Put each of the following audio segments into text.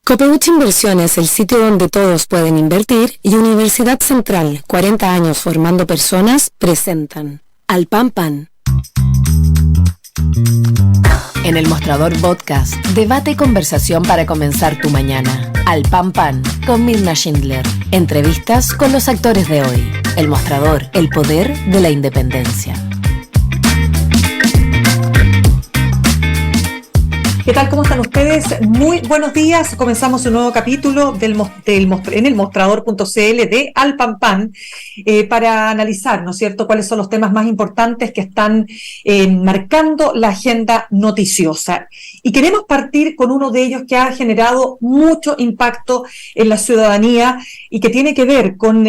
Copeuch Inversiones, el sitio donde todos pueden invertir, y Universidad Central, 40 años formando personas, presentan Al Pan Pan. En El Mostrador Podcast, debate y conversación para comenzar tu mañana. Al Pan Pan, con Mirna Schindler. Entrevistas con los actores de hoy. El Mostrador, el poder de la independencia. ¿Qué tal? ¿Cómo están ustedes? Muy buenos días. Comenzamos un nuevo capítulo en el mostrador.cl de Al Pan Pan para analizar, ¿no es cierto?, cuáles son los temas más importantes que están marcando la agenda noticiosa. Y queremos partir con uno de ellos que ha generado mucho impacto en la ciudadanía y que tiene que ver con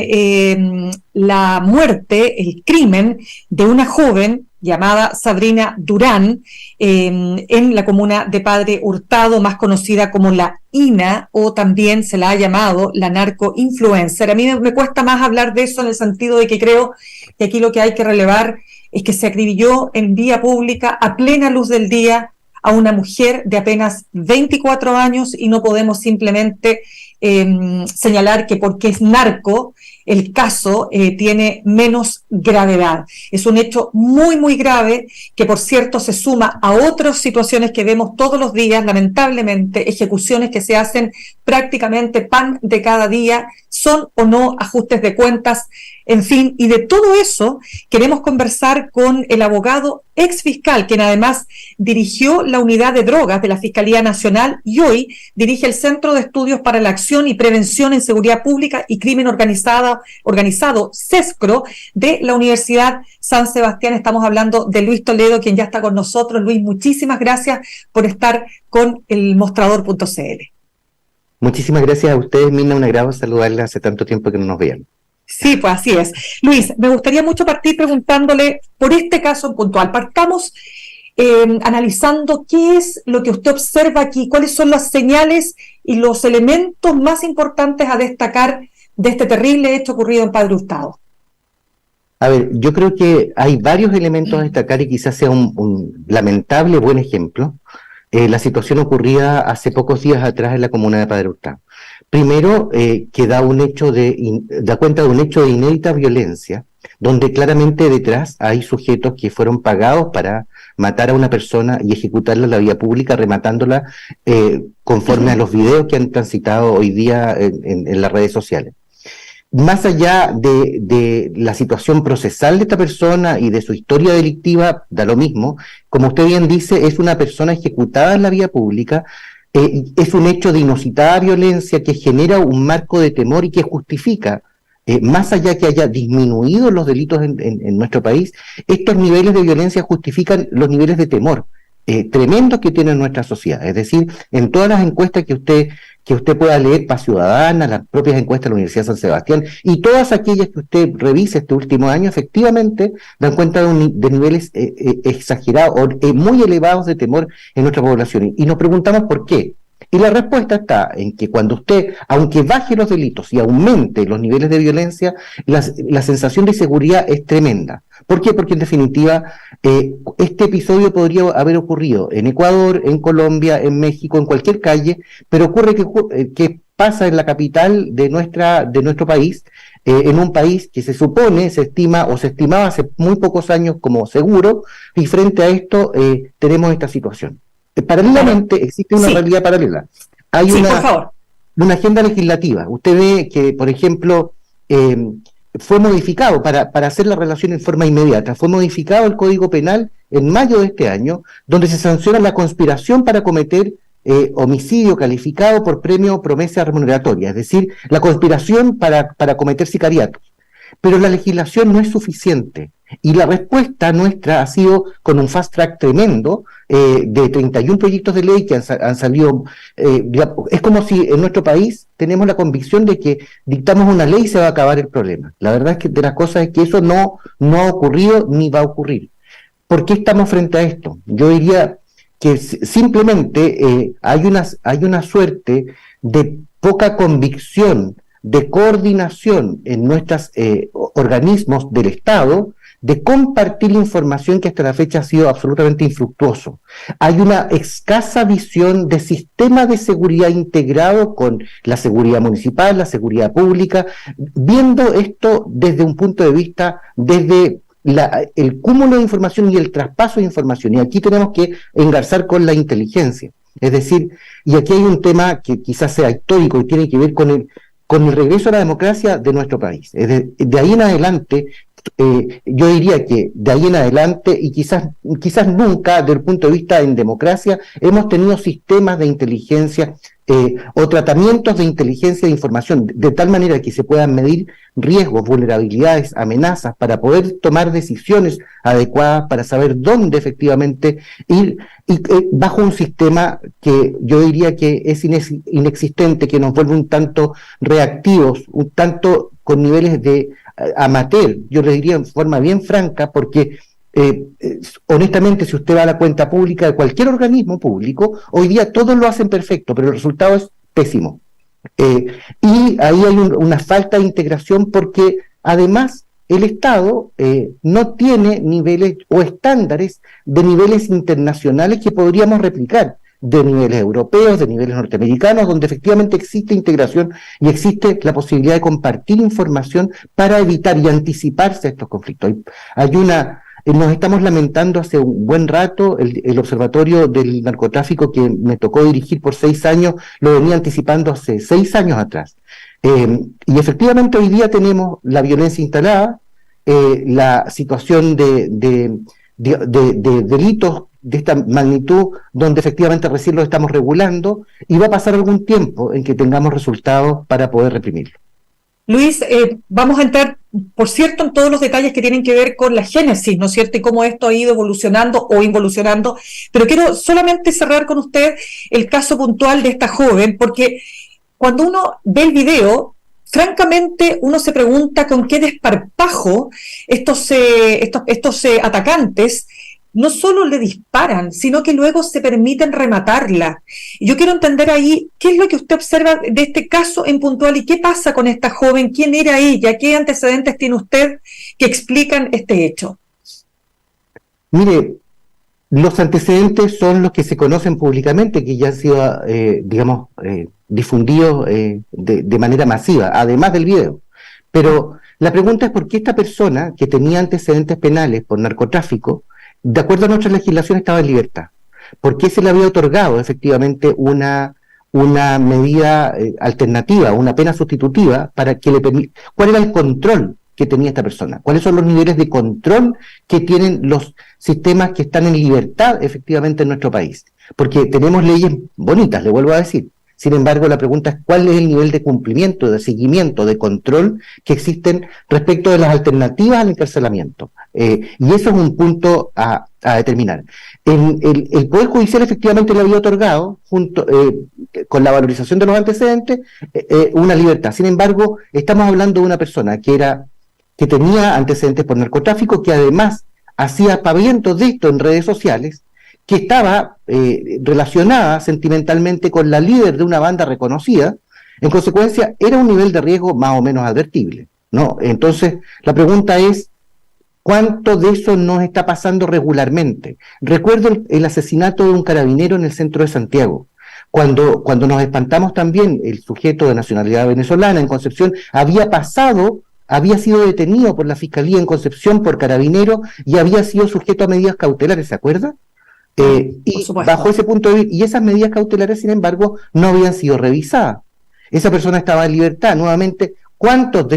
la muerte, el crimen de una joven llamada Sabrina Durán, en la comuna de Padre Hurtado, más conocida como la INA, o también se la ha llamado la narco-influencer. A mí me cuesta más hablar de eso en el sentido de que creo que aquí lo que hay que relevar es que se acribilló en vía pública, a plena luz del día, a una mujer de apenas 24 años y no podemos simplemente señalar que porque es narco, el caso tiene menos gravedad. Es un hecho muy, muy grave que, por cierto, se suma a otras situaciones que vemos todos los días, lamentablemente, ejecuciones que se hacen prácticamente pan de cada día, son o no ajustes de cuentas, en fin, y de todo eso queremos conversar con el abogado exfiscal, quien además dirigió la unidad de drogas de la Fiscalía Nacional y hoy dirige el Centro de Estudios para la Acción y Prevención en Seguridad Pública y Crimen Organizado, CESCRO, de la Universidad San Sebastián. Estamos hablando de Luis Toledo, quien ya está con nosotros. Luis, muchísimas gracias por estar con el mostrador.cl. Muchísimas gracias a ustedes, Mirna, un agrado saludarles, hace tanto tiempo que no nos veían. Sí, pues así es. Luis, me gustaría mucho partir preguntándole por este caso en puntual. Partamos analizando qué es lo que usted observa aquí, cuáles son las señales y los elementos más importantes a destacar de este terrible hecho ocurrido en Padre Hurtado. A ver, yo creo que hay varios elementos a destacar y quizás sea un lamentable buen ejemplo. La situación ocurrida hace pocos días atrás en la comuna de Padre Hurtado. Primero, que da cuenta de un hecho de inédita violencia, donde claramente detrás hay sujetos que fueron pagados para matar a una persona y ejecutarla en la vía pública, rematándola conforme a los videos que han transitado hoy día en las redes sociales. Más allá de la situación procesal de esta persona y de su historia delictiva, da lo mismo. Como usted bien dice, es una persona ejecutada en la vía pública, es un hecho de inusitada violencia que genera un marco de temor y que justifica, más allá que haya disminuido los delitos en nuestro país, estos niveles de violencia justifican los niveles de temor tremendos que tiene nuestra sociedad. Es decir, en todas las encuestas que usted pueda leer, Paz Ciudadana, las propias encuestas de la Universidad de San Sebastián y todas aquellas que usted revise este último año, efectivamente dan cuenta de niveles exagerados o muy elevados de temor en nuestra población. Y nos preguntamos por qué. Y la respuesta está en que cuando usted, aunque baje los delitos y aumente los niveles de violencia, la sensación de seguridad es tremenda. ¿Por qué? Porque en definitiva este episodio podría haber ocurrido en Ecuador, en Colombia, en México, en cualquier calle, pero ocurre que pasa en la capital de nuestro país, en un país que se supone, se estimaba hace muy pocos años como seguro, y frente a esto tenemos esta situación. Paralelamente existe una realidad paralela. Hay una agenda legislativa. Usted ve que, por ejemplo, fue modificado para hacer la relación en forma inmediata. Fue modificado el Código Penal en mayo de este año, donde se sanciona la conspiración para cometer homicidio calificado por premio o promesa remuneratoria, es decir, la conspiración para cometer sicariatos. Pero la legislación no es suficiente y la respuesta nuestra ha sido con un fast track tremendo de 31 proyectos de ley que han salido. Es como si en nuestro país tenemos la convicción de que dictamos una ley y se va a acabar el problema. La verdad es que de las cosas es que eso no ha ocurrido ni va a ocurrir. ¿Por qué estamos frente a esto? Yo diría que simplemente hay una suerte de poca convicción, de coordinación en nuestros organismos del Estado, de compartir información que hasta la fecha ha sido absolutamente infructuoso. Hay una escasa visión de sistema de seguridad integrado con la seguridad municipal, la seguridad pública, viendo esto desde un punto de vista, desde el cúmulo de información y el traspaso de información. Y aquí tenemos que engarzar con la inteligencia. Es decir, y aquí hay un tema que quizás sea histórico y tiene que ver con el regreso a la democracia de nuestro país. De ahí en adelante, yo diría que de ahí en adelante, y quizás nunca, desde el punto de vista en democracia, hemos tenido sistemas de inteligencia o tratamientos de inteligencia de información, de tal manera que se puedan medir riesgos, vulnerabilidades, amenazas, para poder tomar decisiones adecuadas, para saber dónde efectivamente ir, y bajo un sistema que yo diría que es inexistente, que nos vuelve un tanto reactivos, un tanto con niveles de amateur, yo le diría en forma bien franca, porque honestamente, si usted va a la cuenta pública de cualquier organismo público, hoy día todos lo hacen perfecto, pero el resultado es pésimo. Y ahí hay una falta de integración, porque además el Estado no tiene niveles o estándares de niveles internacionales que podríamos replicar, de niveles europeos, de niveles norteamericanos, donde efectivamente existe integración y existe la posibilidad de compartir información para evitar y anticiparse a estos conflictos. Nos estamos lamentando hace un buen rato, el Observatorio del Narcotráfico que me tocó dirigir por 6 años, lo venía anticipando hace 6 años atrás. Y efectivamente hoy día tenemos la violencia instalada, la situación de delitos de esta magnitud, donde efectivamente recién lo estamos regulando, y va a pasar algún tiempo en que tengamos resultados para poder reprimirlo. Luis, vamos a entrar, por cierto, en todos los detalles que tienen que ver con la génesis, ¿no es cierto?, y cómo esto ha ido evolucionando o involucionando, pero quiero solamente cerrar con usted el caso puntual de esta joven, porque cuando uno ve el video, francamente uno se pregunta con qué desparpajo estos atacantes no solo le disparan, sino que luego se permiten rematarla. Yo quiero entender ahí qué es lo que usted observa de este caso en puntual y qué pasa con esta joven, quién era ella, qué antecedentes tiene usted que explican este hecho. Mire, los antecedentes son los que se conocen públicamente, que ya han sido, difundidos de manera masiva, además del video. Pero la pregunta es por qué esta persona, que tenía antecedentes penales por narcotráfico, de acuerdo a nuestra legislación estaba en libertad. ¿Por qué se le había otorgado efectivamente una medida alternativa, una pena sustitutiva, para que le permita? ¿Cuál era el control que tenía esta persona? ¿Cuáles son los niveles de control que tienen los sistemas que están en libertad efectivamente en nuestro país? Porque tenemos leyes bonitas, le vuelvo a decir. Sin embargo, la pregunta es cuál es el nivel de cumplimiento, de seguimiento, de control que existen respecto de las alternativas al encarcelamiento. Y eso es un punto a determinar. El Poder Judicial efectivamente le había otorgado, con la valorización de los antecedentes, una libertad. Sin embargo, estamos hablando de una persona que tenía antecedentes por narcotráfico, que además hacía aspavientos de esto en redes sociales, que estaba relacionada sentimentalmente con la líder de una banda reconocida. En consecuencia, era un nivel de riesgo más o menos advertible, ¿no? Entonces, la pregunta es, ¿cuánto de eso nos está pasando regularmente? Recuerdo el asesinato de un carabinero en el centro de Santiago. Cuando nos espantamos también, el sujeto de nacionalidad venezolana en Concepción había sido detenido por la Fiscalía en Concepción por carabinero y había sido sujeto a medidas cautelares, ¿se acuerda? Y bajo ese punto de vista, y esas medidas cautelares, sin embargo, no habían sido revisadas. Esa persona estaba en libertad. Nuevamente, ¿cuántos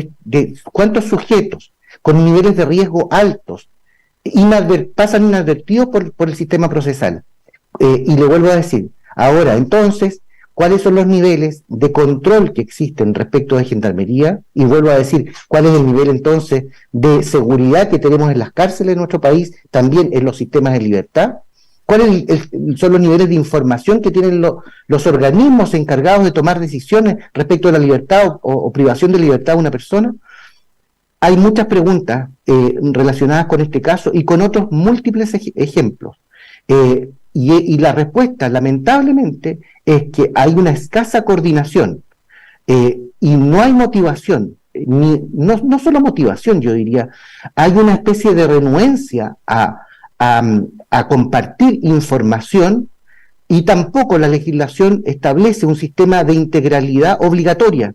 sujetos con niveles de riesgo altos pasan inadvertidos por el sistema procesal? Y le vuelvo a decir, ahora, entonces, ¿cuáles son los niveles de control que existen respecto de Gendarmería? Y vuelvo a decir, ¿cuál es el nivel entonces de seguridad que tenemos en las cárceles de nuestro país, también en los sistemas de libertad? ¿Cuáles son los niveles de información que tienen los organismos encargados de tomar decisiones respecto de la libertad o privación de libertad de una persona? Hay muchas preguntas relacionadas con este caso y con otros múltiples ejemplos. Y la respuesta, lamentablemente, es que hay una escasa coordinación y no hay motivación no solo motivación, yo diría, hay una especie de renuencia a compartir información, y tampoco la legislación establece un sistema de integralidad obligatoria.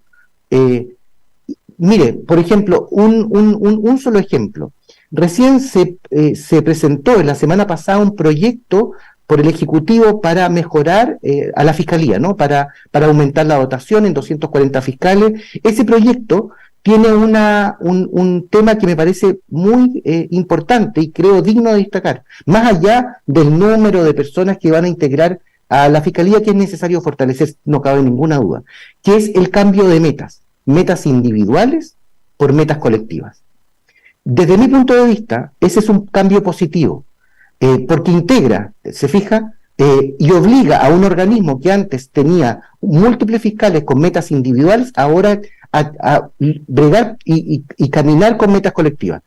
Mire, por ejemplo, un solo ejemplo. Recién se presentó en la semana pasada un proyecto por el Ejecutivo para mejorar a la Fiscalía, ¿no? Para aumentar la dotación en 240 fiscales. Ese proyecto tiene un tema que me parece muy importante y creo digno de destacar. Más allá del número de personas que van a integrar a la Fiscalía, que es necesario fortalecer, no cabe ninguna duda, que es el cambio de metas individuales por metas colectivas. Desde mi punto de vista, ese es un cambio positivo, porque integra, se fija, y obliga a un organismo que antes tenía múltiples fiscales con metas individuales, ahora a bregar y caminar con metas colectivas.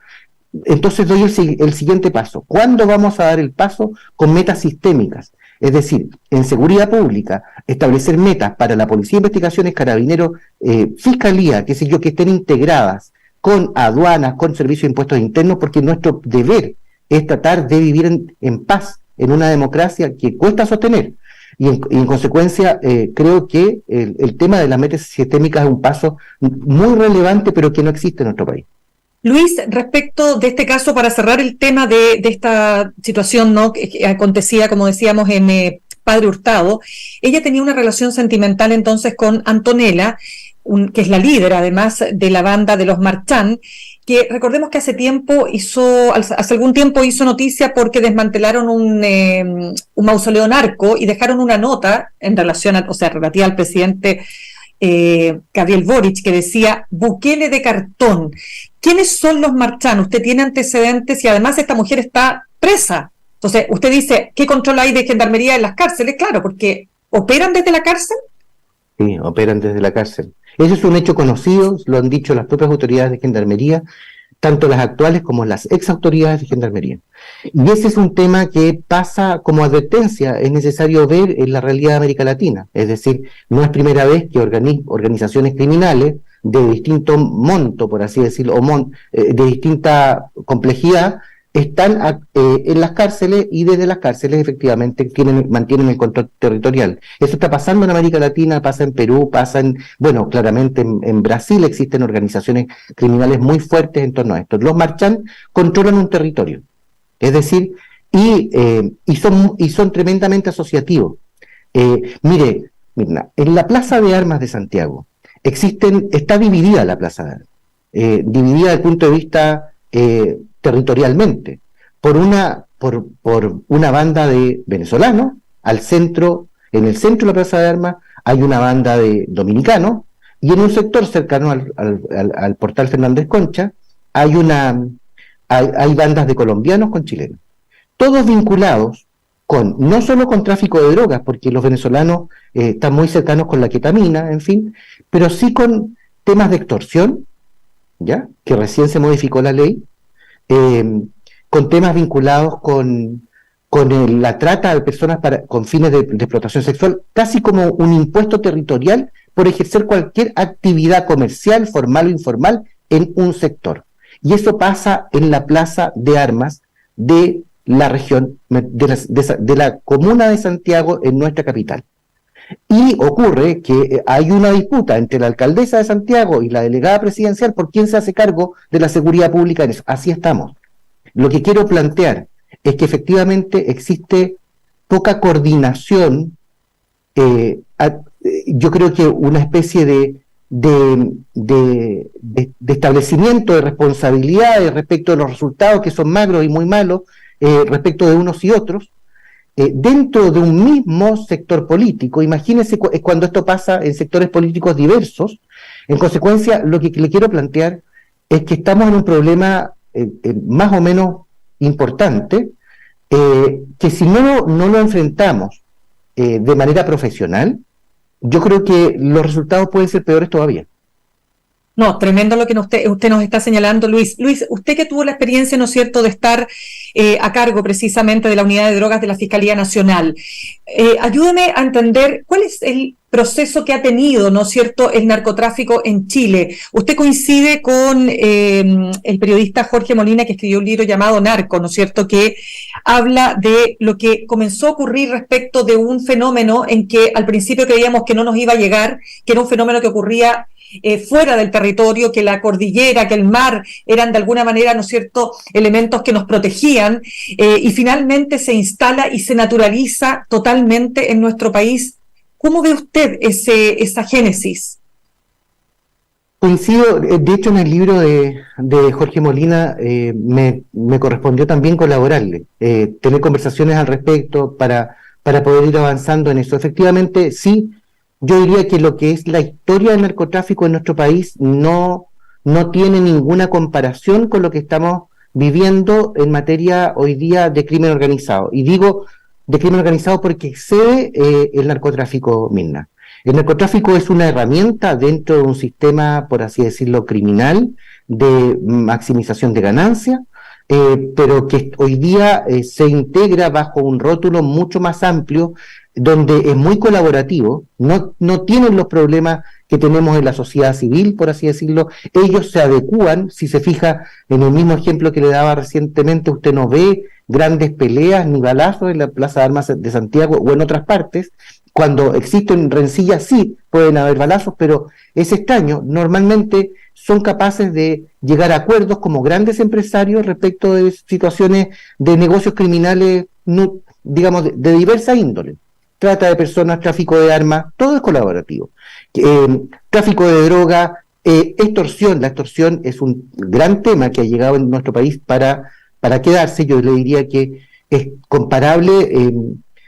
Entonces doy el siguiente paso. ¿Cuándo vamos a dar el paso con metas sistémicas? Es decir, en seguridad pública, establecer metas para la Policía de Investigaciones, Carabineros, Fiscalía, qué sé yo, que estén integradas con aduanas, con servicios de impuestos internos, porque nuestro deber es tratar de vivir en paz, en una democracia que cuesta sostener. Y en consecuencia, creo que el tema de las metas sistémicas es un paso muy relevante, pero que no existe en nuestro país. Luis, respecto de este caso, para cerrar el tema de esta situación, ¿no?, que acontecía, como decíamos, en Padre Hurtado, ella tenía una relación sentimental entonces con Antonella, que es la líder además de la banda de los Marchand, que recordemos que hace algún tiempo hizo noticia porque desmantelaron un mausoleo narco y dejaron una nota en relación relativa al presidente Gabriel Boric, que decía Bukele de cartón. ¿Quiénes son los Marchand? Usted tiene antecedentes y además esta mujer está presa. Entonces, usted dice, ¿qué control hay de gendarmería en las cárceles? Claro, porque ¿operan desde la cárcel? Sí, operan desde la cárcel. Eso es un hecho conocido, lo han dicho las propias autoridades de gendarmería, tanto las actuales como las ex autoridades de gendarmería. Y ese es un tema que pasa como advertencia, es necesario ver en la realidad de América Latina. Es decir, no es primera vez que organizaciones criminales de distinto monto, por así decirlo, de distinta complejidad, están en las cárceles y desde las cárceles efectivamente mantienen el control territorial. Eso está pasando en América Latina, pasa en Perú, claramente en Brasil existen organizaciones criminales muy fuertes en torno a esto. Los Marchand controlan un territorio, es decir, y son tremendamente asociativos. Mire, Mirna, en la Plaza de Armas de Santiago está dividida la Plaza de Armas, dividida desde el punto de vista territorialmente, por una banda de venezolanos, en el centro de la Plaza de Armas hay una banda de dominicanos, y en un sector cercano al portal Fernández Concha hay bandas de colombianos con chilenos, todos vinculados no solo con tráfico de drogas, porque los venezolanos están muy cercanos con la ketamina, en fin, pero sí con temas de extorsión, ¿ya?, que recién se modificó la ley, con temas vinculados con la trata de personas con fines de explotación sexual, casi como un impuesto territorial por ejercer cualquier actividad comercial, formal o informal, en un sector. Y eso pasa en la Plaza de Armas de la región, de la comuna de Santiago, en nuestra capital. Y ocurre que hay una disputa entre la alcaldesa de Santiago y la delegada presidencial por quién se hace cargo de la seguridad pública en eso. Así estamos. Lo que quiero plantear es que efectivamente existe poca coordinación, yo creo que una especie de establecimiento de responsabilidades respecto de los resultados que son magros y muy malos, respecto de unos y otros, dentro de un mismo sector político. Imagínense cuando esto pasa en sectores políticos diversos. En consecuencia, lo que le quiero plantear es que estamos en un problema más o menos importante, que si no lo enfrentamos de manera profesional, yo creo que los resultados pueden ser peores todavía. No, tremendo lo que usted nos está señalando, Luis. Luis, usted que tuvo la experiencia, ¿no es cierto?, de estar a cargo precisamente de la unidad de drogas de la Fiscalía Nacional. Ayúdeme a entender cuál es proceso que ha tenido, ¿no es cierto?, el narcotráfico en Chile. Usted coincide con el periodista Jorge Molina, que escribió un libro llamado Narco, ¿no es cierto?, que habla de lo que comenzó a ocurrir respecto de un fenómeno en que al principio creíamos que no nos iba a llegar, que era un fenómeno que ocurría fuera del territorio, que la cordillera, que el mar eran de alguna manera, ¿no es cierto?, elementos que nos protegían, y finalmente se instala y se naturaliza totalmente en nuestro país. ¿Cómo ve usted esa génesis? Coincido, de hecho en el libro de Jorge Molina me correspondió también colaborarle, tener conversaciones al respecto para poder ir avanzando en eso. Efectivamente, sí, yo diría que lo que es la historia del narcotráfico en nuestro país no tiene ninguna comparación con lo que estamos viviendo en materia hoy día de crimen organizado. Y digo de crimen organizado porque excede el narcotráfico, Mirna. El narcotráfico es una herramienta dentro de un sistema, por así decirlo, criminal, de maximización de ganancias, pero que hoy día se integra bajo un rótulo mucho más amplio, donde es muy colaborativo, no tienen los problemas que tenemos en la sociedad civil, por así decirlo. Ellos se adecúan. Si se fija en el mismo ejemplo que le daba recientemente, usted no ve grandes peleas ni balazos en la Plaza de Armas de Santiago o en otras partes. Cuando existen rencillas sí pueden haber balazos, pero es extraño. Normalmente son capaces de llegar a acuerdos como grandes empresarios respecto de situaciones de negocios criminales, digamos, de diversa índole. Trata de personas, tráfico de armas, todo es colaborativo. Tráfico de droga, extorsión. La extorsión es un gran tema que ha llegado en nuestro país para quedarse. Yo le diría que es comparable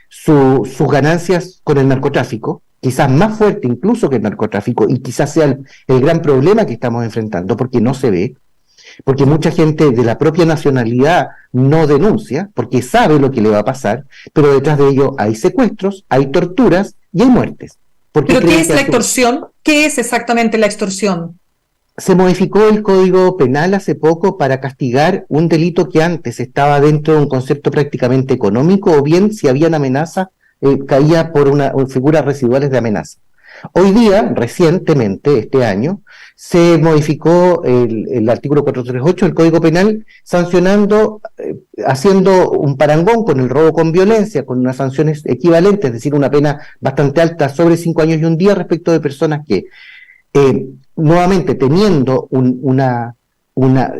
sus ganancias con el narcotráfico, quizás más fuerte incluso que el narcotráfico, y quizás sea el gran problema que estamos enfrentando, porque no se ve, porque mucha gente de la propia nacionalidad no denuncia, porque sabe lo que le va a pasar, pero detrás de ello hay secuestros, hay torturas y hay muertes. ¿Pero qué es la extorsión? ¿Qué es exactamente la extorsión? Se modificó el Código Penal hace poco para castigar un delito que antes estaba dentro de un concepto prácticamente económico, o bien si habían amenazas, caía por figuras residuales de amenaza. Hoy día, recientemente, este año, se modificó el artículo 438 del Código Penal, sancionando, haciendo un parangón con el robo con violencia, con unas sanciones equivalentes, es decir, una pena bastante alta, sobre 5 años y un día, respecto de personas que, nuevamente, teniendo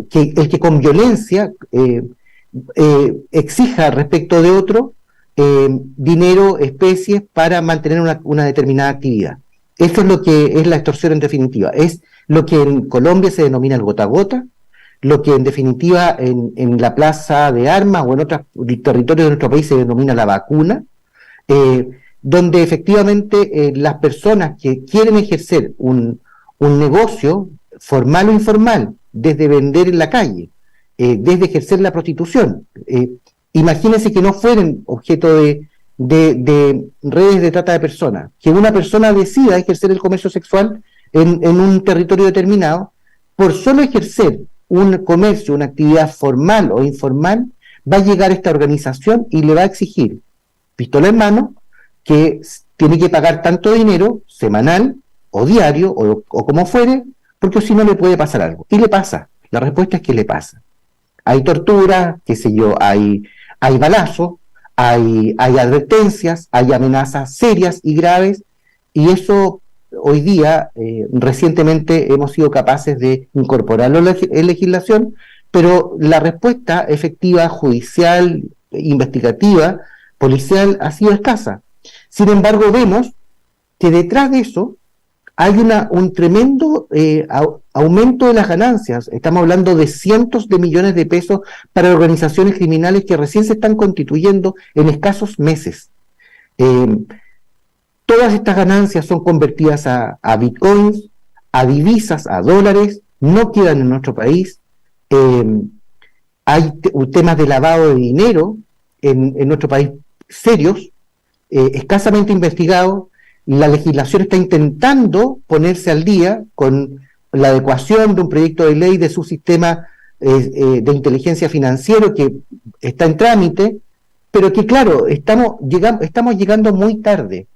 que el que con violencia exija respecto de otro dinero, especies, para mantener una determinada actividad. Eso es lo que es la extorsión en definitiva. Es lo que en Colombia se denomina el gota a gota, lo que en definitiva en la Plaza de Armas o en otros territorios de nuestro país se denomina la vacuna, donde efectivamente las personas que quieren ejercer un negocio formal o informal, desde vender en la calle, desde ejercer la prostitución, imagínense que no fueran objeto de redes de trata de personas, que una persona decida ejercer el comercio sexual en un territorio determinado, por solo ejercer un comercio, una actividad formal o informal, va a llegar esta organización y le va a exigir, pistola en mano, que tiene que pagar tanto dinero semanal o diario o como fuere, porque si no le puede pasar algo. Y le pasa. La respuesta es que le pasa. Hay tortura, qué sé yo, hay balazos, hay advertencias, hay amenazas serias y graves, y eso hoy día, recientemente hemos sido capaces de incorporarlo en legislación, pero la respuesta efectiva, judicial, investigativa, policial, ha sido escasa. Sin embargo, vemos que detrás de eso hay un tremendo aumento de las ganancias. Estamos hablando de cientos de millones de pesos para organizaciones criminales que recién se están constituyendo en escasos meses. Todas estas ganancias son convertidas a bitcoins, a divisas, a dólares, no quedan en nuestro país. Hay temas de lavado de dinero en nuestro país serios, escasamente investigados. La legislación está intentando ponerse al día con la adecuación de un proyecto de ley de su sistema de inteligencia financiero que está en trámite, pero que claro, estamos llegando muy tarde.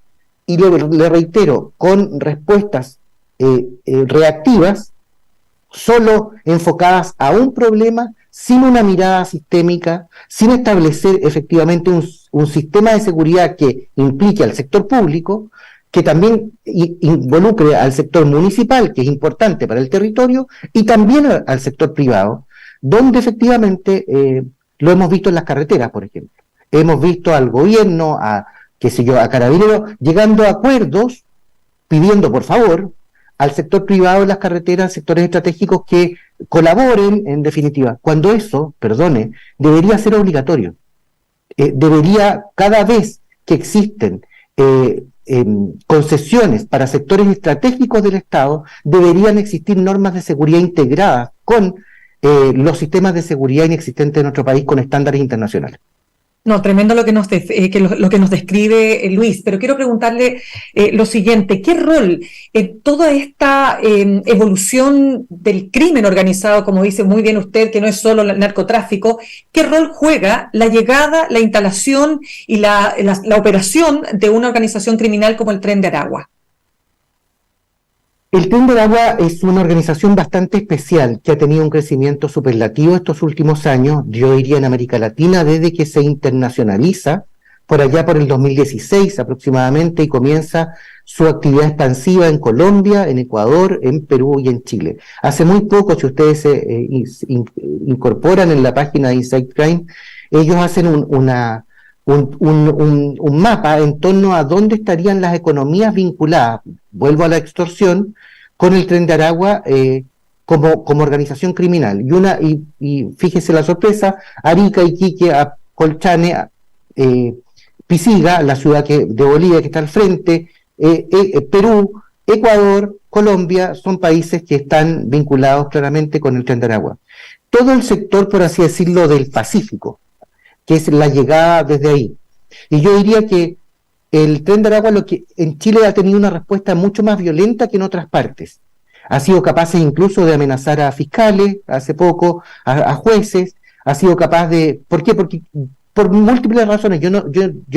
y le reitero, con respuestas reactivas, solo enfocadas a un problema, sin una mirada sistémica, sin establecer efectivamente un sistema de seguridad que implique al sector público, que también involucre al sector municipal, que es importante para el territorio, y también al sector privado, donde efectivamente lo hemos visto en las carreteras, por ejemplo. Hemos visto al gobierno, a Carabineros, llegando a acuerdos, pidiendo por favor al sector privado en las carreteras, sectores estratégicos que colaboren, en definitiva, cuando eso, perdone, debería ser obligatorio. Debería, cada vez que existen concesiones para sectores estratégicos del Estado, deberían existir normas de seguridad integradas con los sistemas de seguridad inexistentes en nuestro país con estándares internacionales. No, tremendo lo que nos describe Luis, pero quiero preguntarle lo siguiente: ¿qué rol en toda esta evolución del crimen organizado, como dice muy bien usted, que no es solo el narcotráfico, qué rol juega la llegada, la instalación y la operación de una organización criminal como el Tren de Aragua? El Tren de Aragua es una organización bastante especial que ha tenido un crecimiento superlativo estos últimos años, yo diría en América Latina, desde que se internacionaliza, por allá por el 2016 aproximadamente, y comienza su actividad expansiva en Colombia, en Ecuador, en Perú y en Chile. Hace muy poco, si ustedes se incorporan en la página de Inside Crime, ellos hacen un mapa en torno a dónde estarían las economías vinculadas, vuelvo a la extorsión, con el Tren de Aragua como organización criminal. Y fíjese la sorpresa: Arica, Iquique, Colchane, Pisiga, la ciudad de Bolivia que está al frente, Perú, Ecuador, Colombia, son países que están vinculados claramente con el Tren de Aragua. Todo el sector, por así decirlo, del Pacífico, que es la llegada desde ahí. Y yo diría que el Tren de Aragua, en Chile ha tenido una respuesta mucho más violenta que en otras partes. Ha sido capaz incluso de amenazar a fiscales, hace poco, a jueces, ha sido capaz de... ¿Por qué? Porque por múltiples razones. Yo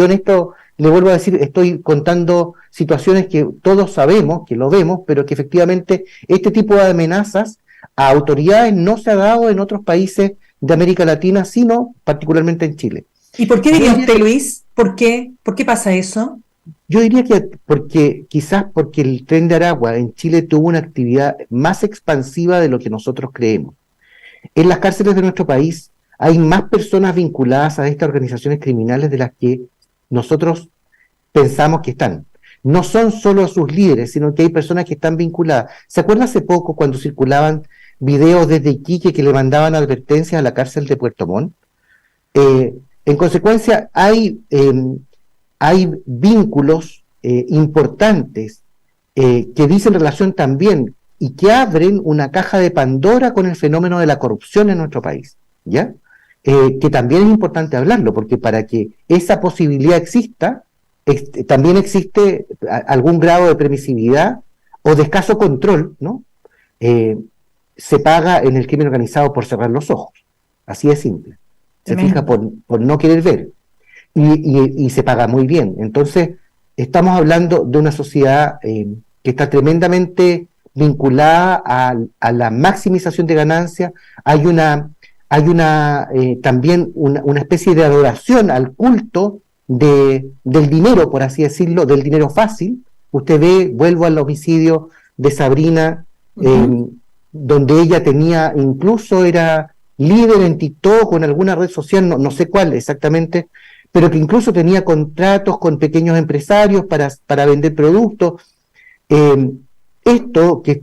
en esto le vuelvo a decir, estoy contando situaciones que todos sabemos, que lo vemos, pero que efectivamente este tipo de amenazas a autoridades no se ha dado en otros países de América Latina, sino particularmente en Chile. ¿Y por qué diría usted, Luis? ¿Por qué pasa eso? Yo diría que quizás porque el Tren de Aragua en Chile tuvo una actividad más expansiva de lo que nosotros creemos. En las cárceles de nuestro país hay más personas vinculadas a estas organizaciones criminales de las que nosotros pensamos que están. No son solo sus líderes, sino que hay personas que están vinculadas. ¿Se acuerda hace poco cuando circulaban videos desde Iquique que le mandaban advertencias a la cárcel de Puerto Montt? En consecuencia, hay vínculos importantes que dicen relación también y que abren una caja de Pandora con el fenómeno de la corrupción en nuestro país, ¿ya? Que también es importante hablarlo, porque para que esa posibilidad exista, también existe algún grado de permisividad o de escaso control, ¿no? Se paga en el crimen organizado por cerrar los ojos, así de simple. Se fija por no querer ver, y se paga muy bien. Entonces, estamos hablando de una sociedad que está tremendamente vinculada a la maximización de ganancias. Hay también una especie de adoración al culto del dinero, por así decirlo, del dinero fácil. Usted ve, vuelvo al homicidio de Sabrina, donde ella incluso era líder en TikTok o en alguna red social, no sé cuál exactamente, pero que incluso tenía contratos con pequeños empresarios para vender productos. Esto que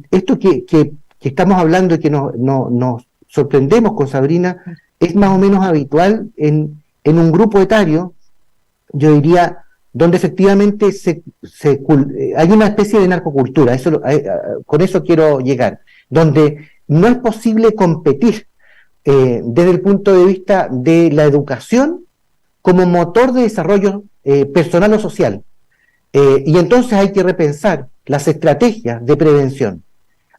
estamos hablando y que nos sorprendemos con Sabrina es más o menos habitual en un grupo etario, yo diría, donde efectivamente hay una especie de narcocultura. Con eso quiero llegar, donde no es posible competir desde el punto de vista de la educación como motor de desarrollo personal o social. Y entonces hay que repensar las estrategias de prevención.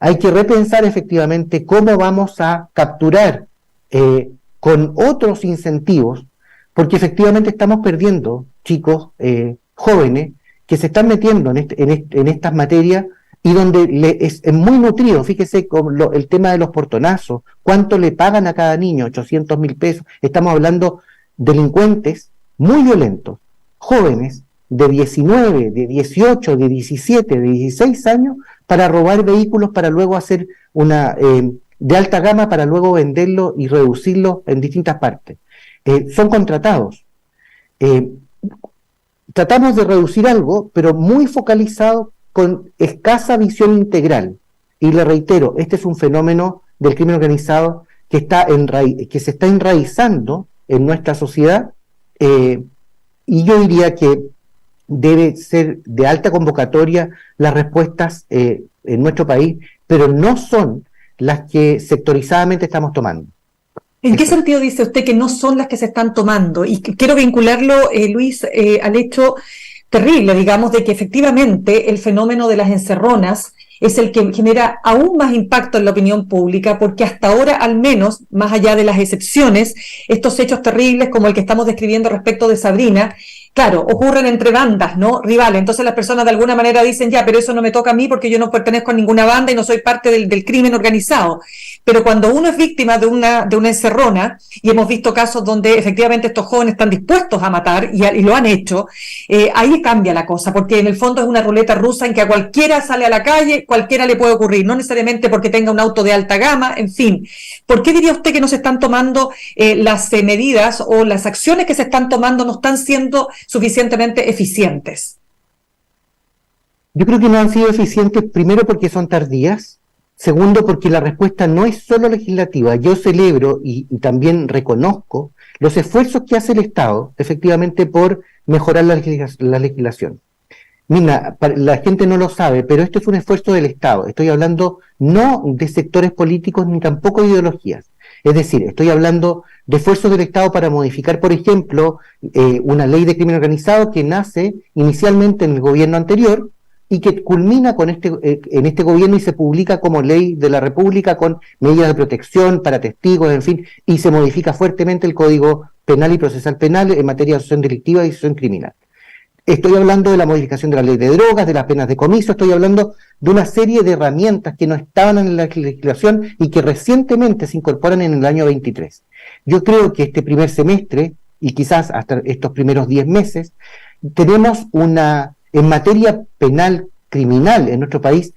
Hay que repensar efectivamente cómo vamos a capturar con otros incentivos, porque efectivamente estamos perdiendo chicos jóvenes que se están metiendo en estas materias y donde es muy nutrido. Fíjese con el tema de los portonazos, cuánto le pagan a cada niño, 800.000 pesos. Estamos hablando de delincuentes muy violentos, jóvenes de 19, de 18, de 17, de 16 años, para robar vehículos, para luego hacer de alta gama, para luego venderlo y reducirlo en distintas partes. Son contratados. Tratamos de reducir algo, pero muy focalizado, con escasa visión integral. Y le reitero, este es un fenómeno del crimen organizado que se está enraizando en nuestra sociedad, y yo diría que debe ser de alta convocatoria las respuestas en nuestro país, pero no son las que sectorizadamente estamos tomando. ¿En qué sentido dice usted que no son las que se están tomando? Y quiero vincularlo, Luis, al hecho terrible, digamos, de que efectivamente el fenómeno de las encerronas es el que genera aún más impacto en la opinión pública, porque hasta ahora, al menos, más allá de las excepciones, estos hechos terribles como el que estamos describiendo respecto de Sabrina, claro, ocurren entre bandas, ¿no? Rivales. Entonces las personas de alguna manera dicen, ya, pero eso no me toca a mí porque yo no pertenezco a ninguna banda y no soy parte del crimen organizado. Pero cuando uno es víctima de una encerrona, y hemos visto casos donde efectivamente estos jóvenes están dispuestos a matar y lo han hecho, ahí cambia la cosa, porque en el fondo es una ruleta rusa en que a cualquiera sale a la calle, cualquiera le puede ocurrir, no necesariamente porque tenga un auto de alta gama, en fin. ¿Por qué diría usted que no se están tomando las medidas o las acciones que se están tomando no están siendo suficientemente eficientes? Yo creo que no han sido eficientes, primero porque son tardías, segundo porque la respuesta no es solo legislativa. Yo celebro y también reconozco los esfuerzos que hace el Estado, efectivamente, por mejorar la legislación. Mira, la gente no lo sabe, pero esto es un esfuerzo del Estado. Estoy hablando no de sectores políticos ni tampoco de ideologías. Es decir, estoy hablando de esfuerzos del Estado para modificar, por ejemplo, una ley de crimen organizado que nace inicialmente en el gobierno anterior y que culmina en este gobierno y se publica como ley de la República con medidas de protección para testigos, en fin, y se modifica fuertemente el Código Penal y Procesal Penal en materia de asociación delictiva y asociación criminal. Estoy hablando de la modificación de la ley de drogas, de las penas de comiso, estoy hablando de una serie de herramientas que no estaban en la legislación y que recientemente se incorporan en el año 23. Yo creo que este primer semestre, y quizás hasta estos primeros 10 meses, tenemos en materia penal criminal en nuestro país,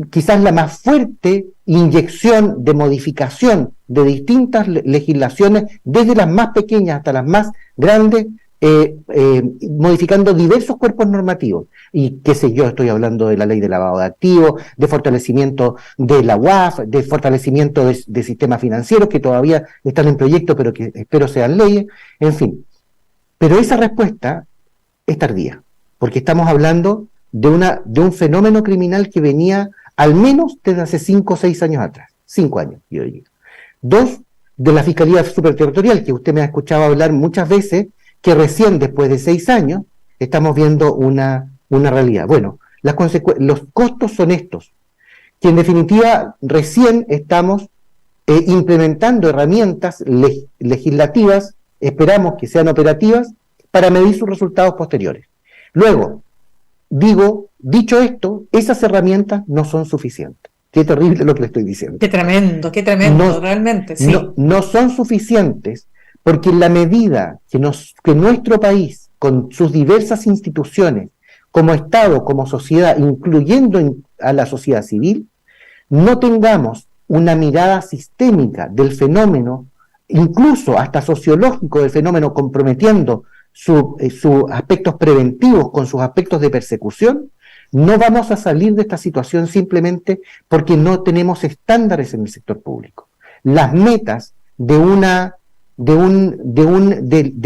quizás la más fuerte inyección de modificación de distintas legislaciones, desde las más pequeñas hasta las más grandes, modificando diversos cuerpos normativos. Y qué sé yo, estoy hablando de la ley de lavado de activos, de fortalecimiento de la UAF, de fortalecimiento de sistemas financieros que todavía están en proyecto, pero que espero sean leyes, en fin. Pero esa respuesta es tardía, porque estamos hablando de un fenómeno criminal que venía al menos desde hace 5 o 6 años atrás. 5 años, yo diría. 2, de la Fiscalía Superterritorial, que usted me ha escuchado hablar muchas veces, que recién después de 6 años estamos viendo una realidad. Bueno, los costos son estos, que en definitiva recién estamos implementando herramientas legislativas, esperamos que sean operativas, para medir sus resultados posteriores. Luego, dicho esto, esas herramientas no son suficientes. Qué terrible lo que le estoy diciendo. Qué tremendo, realmente, sí. No son suficientes, porque en la medida que nuestro país, con sus diversas instituciones, como Estado, como sociedad, incluyendo a la sociedad civil, no tengamos una mirada sistémica del fenómeno, incluso hasta sociológico del fenómeno, comprometiendo sus aspectos preventivos con sus aspectos de persecución, no vamos a salir de esta situación simplemente porque no tenemos estándares en el sector público. Las metas de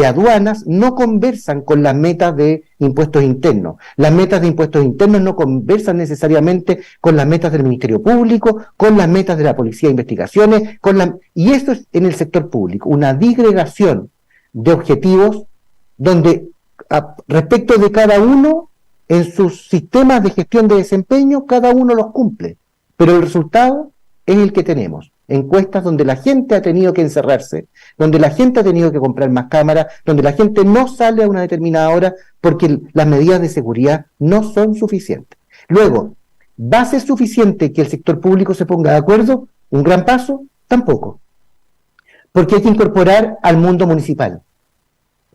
aduanas no conversan con las metas de impuestos internos. Las metas de impuestos internos no conversan necesariamente con las metas del Ministerio Público, con las metas de la Policía de Investigaciones, y esto es en el sector público, una disgregación de objetivos donde respecto de cada uno, en sus sistemas de gestión de desempeño, cada uno los cumple, pero el resultado es el que tenemos. encuestas donde la gente ha tenido que encerrarse, donde la gente ha tenido que comprar más cámaras, donde la gente no sale a una determinada hora porque las medidas de seguridad no son suficientes. Luego, ¿va a ser suficiente que el sector público se ponga de acuerdo? ¿Un gran paso? Tampoco. Porque hay que incorporar al mundo municipal,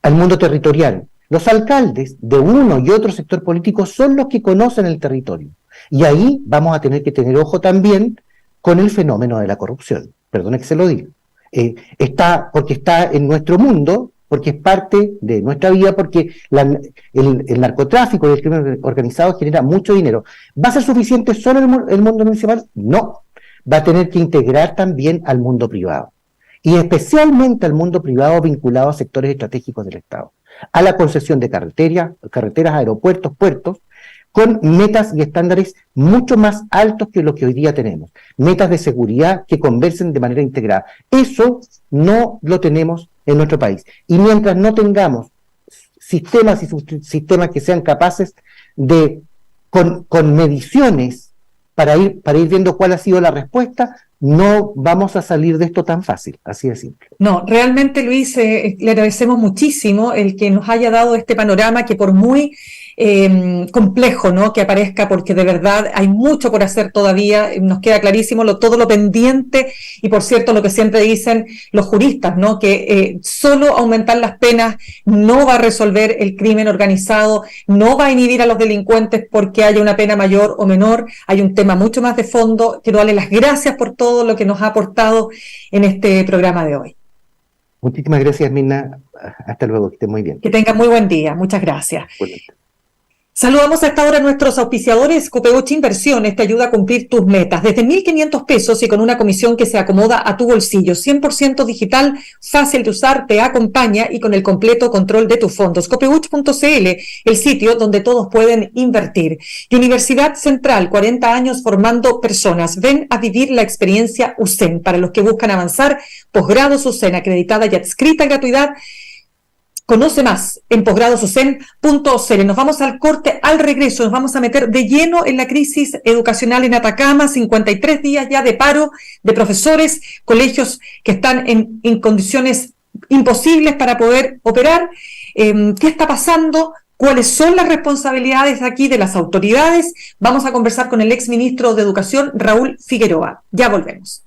al mundo territorial. Los alcaldes de uno y otro sector político son los que conocen el territorio. Y ahí vamos a tener que tener ojo también con el fenómeno de la corrupción. Perdone que se lo diga. Porque está en nuestro mundo, porque es parte de nuestra vida, porque el narcotráfico y el crimen organizado genera mucho dinero. ¿Va a ser suficiente solo el mundo municipal? No. Va a tener que integrar también al mundo privado. Y especialmente al mundo privado vinculado a sectores estratégicos del Estado. A la concesión de carreteras, aeropuertos, puertos, con metas y estándares mucho más altos que lo que hoy día tenemos. Metas de seguridad que conversen de manera integrada. Eso no lo tenemos en nuestro país. Y mientras no tengamos sistemas y subsistemas que sean capaces de, con mediciones, para ir viendo cuál ha sido la respuesta, no vamos a salir de esto tan fácil, así de simple. No, realmente, Luis, le agradecemos muchísimo el que nos haya dado este panorama que por muy complejo, ¿no?, que aparezca, porque de verdad hay mucho por hacer todavía, nos queda clarísimo todo lo pendiente, y por cierto, lo que siempre dicen los juristas, ¿no?, que solo aumentar las penas no va a resolver el crimen organizado, no va a inhibir a los delincuentes porque haya una pena mayor o menor. Hay un tema mucho más de fondo. Quiero darle las gracias por todo lo que nos ha aportado en este programa de hoy. Muchísimas gracias, Mirna. Hasta luego, que esté muy bien. Que tenga muy buen día. Muchas gracias. Bueno. Saludamos a esta hora a nuestros auspiciadores. Copeuch Inversiones te ayuda a cumplir tus metas desde 1.500 pesos y con una comisión que se acomoda a tu bolsillo. 100% digital, fácil de usar, te acompaña y con el completo control de tus fondos. Copeuch.cl, el sitio donde todos pueden invertir. Y Universidad Central, 40 años formando personas. Ven a vivir la experiencia USEN. Para los que buscan avanzar, posgrados USEN, acreditada y adscrita a gratuidad. Conoce más en posgradosusen.cl. Nos vamos al corte, al regreso nos vamos a meter de lleno en la crisis educacional en Atacama. 53 días ya de paro de profesores, colegios que están en condiciones imposibles para poder operar. ¿Qué está pasando? ¿Cuáles son las responsabilidades aquí de las autoridades? Vamos a conversar con el exministro de Educación, Raúl Figueroa. Ya volvemos.